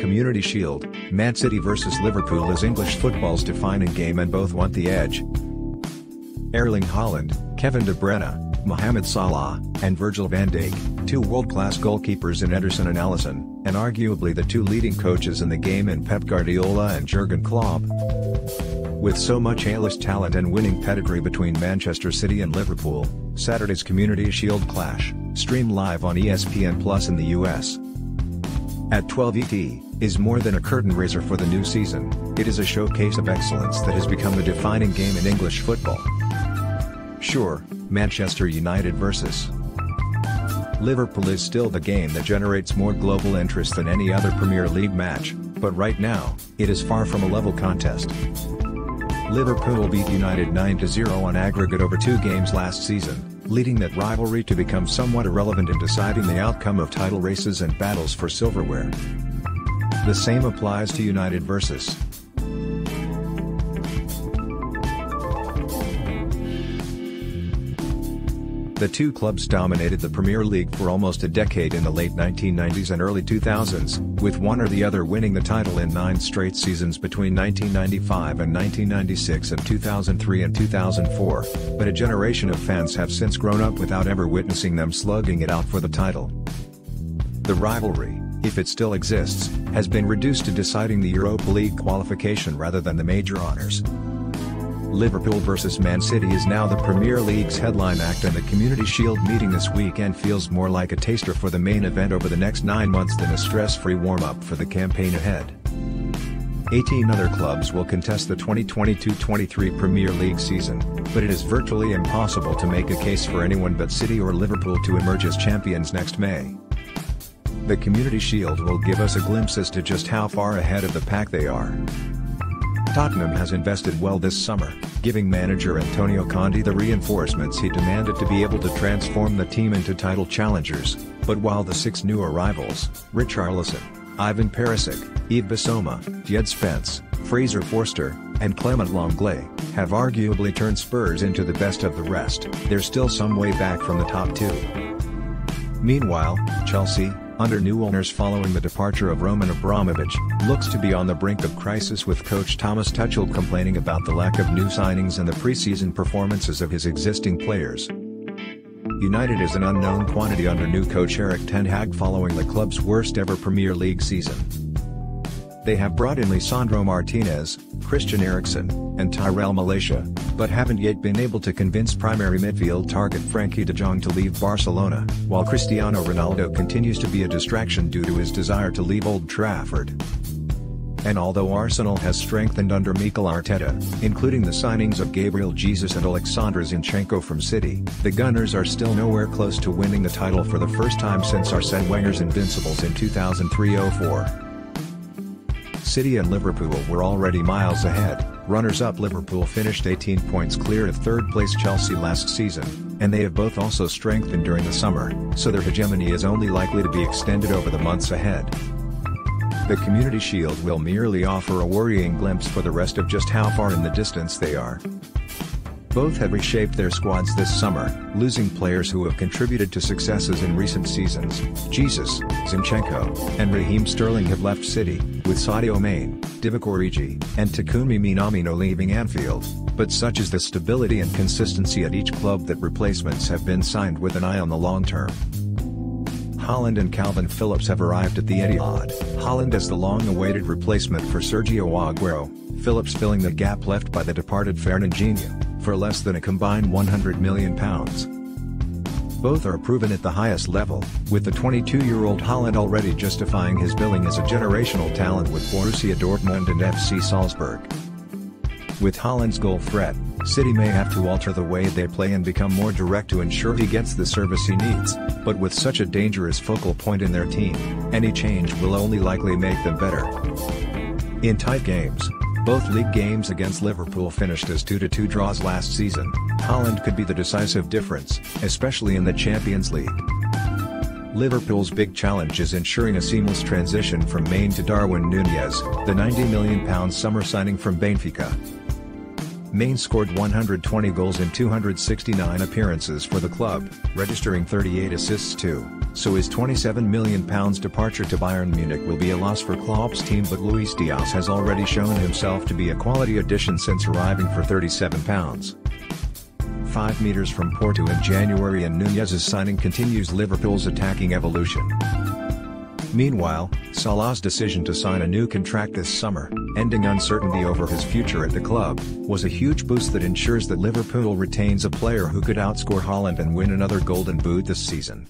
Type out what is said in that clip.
Community Shield, Man City vs Liverpool is English football's defining game and both want the edge. Erling Haaland, Kevin De Bruyne, Mohamed Salah, and Virgil van Dijk, two world-class goalkeepers in Ederson and Alisson, and arguably the two leading coaches in the game in Pep Guardiola and Jurgen Klopp. With so much A-list talent and winning pedigree between Manchester City and Liverpool, Saturday's Community Shield clash, streamed live on ESPN Plus in the US. At 12 ET, is more than a curtain raiser for the new season, it is a showcase of excellence that has become the defining game in English football. Sure, Manchester United vs. Liverpool is still the game that generates more global interest than any other Premier League match, but right now, it is far from a level contest. Liverpool beat United 9-0 on aggregate over 2 games last season, leading that rivalry to become somewhat irrelevant in deciding the outcome of title races and battles for silverware. The same applies to United vs. The two clubs dominated the Premier League for almost a decade in the late 1990s and early 2000s, with one or the other winning the title in 9 straight seasons between 1995 and 1996 and 2003 and 2004, but a generation of fans have since grown up without ever witnessing them slugging it out for the title. The rivalry, if it still exists, has been reduced to deciding the Europa League qualification rather than the major honors. Liverpool vs Man City is now the Premier League's headline act, and the Community Shield meeting this weekend feels more like a taster for the main event over the next 9 months than a stress-free warm-up for the campaign ahead. 18 other clubs will contest the 2022-23 Premier League season, but it is virtually impossible to make a case for anyone but City or Liverpool to emerge as champions next May. The Community Shield will give us a glimpse as to just how far ahead of the pack they are. Tottenham has invested well this summer, giving manager Antonio Conte the reinforcements he demanded to be able to transform the team into title challengers, but while the 6 new arrivals, Richarlison, Ivan Perisic, Yves Bissouma, Jed Spence, Fraser Forster, and Clement Lenglet, have arguably turned Spurs into the best of the rest, there's still some way back from the top 2. Meanwhile, Chelsea, under new owners following the departure of Roman Abramovich, looks to be on the brink of crisis, with coach Thomas Tuchel complaining about the lack of new signings and the preseason performances of his existing players. United is an unknown quantity under new coach Erik ten Hag following the club's worst ever Premier League season. They have brought in Lisandro Martinez, Christian Eriksen, and Tyrell Malacia, but haven't yet been able to convince primary midfield target Frankie de Jong to leave Barcelona, while Cristiano Ronaldo continues to be a distraction due to his desire to leave Old Trafford. And although Arsenal has strengthened under Mikel Arteta, including the signings of Gabriel Jesus and Alexander Zinchenko from City, the Gunners are still nowhere close to winning the title for the first time since Arsene Wenger's Invincibles in 2003-04. City and Liverpool were already miles ahead. Runners-up Liverpool finished 18 points clear of third-place Chelsea last season, and they have both also strengthened during the summer, so their hegemony is only likely to be extended over the months ahead. The Community Shield will merely offer a worrying glimpse for the rest of just how far in the distance they are. Both have reshaped their squads this summer, losing players who have contributed to successes in recent seasons. Jesus, Zinchenko, and Raheem Sterling have left City, with Sadio Mane, Divock Origi, and Takumi Minamino leaving Anfield, but such is the stability and consistency at each club that replacements have been signed with an eye on the long term. Haaland and Calvin Phillips have arrived at the Etihad, Haaland as the long-awaited replacement for Sergio Aguero, Phillips filling the gap left by the departed Fernandinho, for less than a combined £100 million. Both are proven at the highest level, with the 22-year-old Haaland already justifying his billing as a generational talent with Borussia Dortmund and FC Salzburg. With Haaland's goal threat, City may have to alter the way they play and become more direct to ensure he gets the service he needs, but with such a dangerous focal point in their team, any change will only likely make them better. In tight games, both league games against Liverpool finished as 2-2 draws last season. Haaland could be the decisive difference, especially in the Champions League. Liverpool's big challenge is ensuring a seamless transition from Mane to Darwin Núñez, the £90 million summer signing from Benfica. Maine scored 120 goals in 269 appearances for the club, registering 38 assists too, so his £27 million departure to Bayern Munich will be a loss for Klopp's team, but Luis Diaz has already shown himself to be a quality addition since arriving for £37. 5 meters from Porto in January, and Nunez's signing continues Liverpool's attacking evolution. Meanwhile, Salah's decision to sign a new contract this summer, ending uncertainty over his future at the club, was a huge boost that ensures that Liverpool retains a player who could outscore Haaland and win another Golden Boot this season.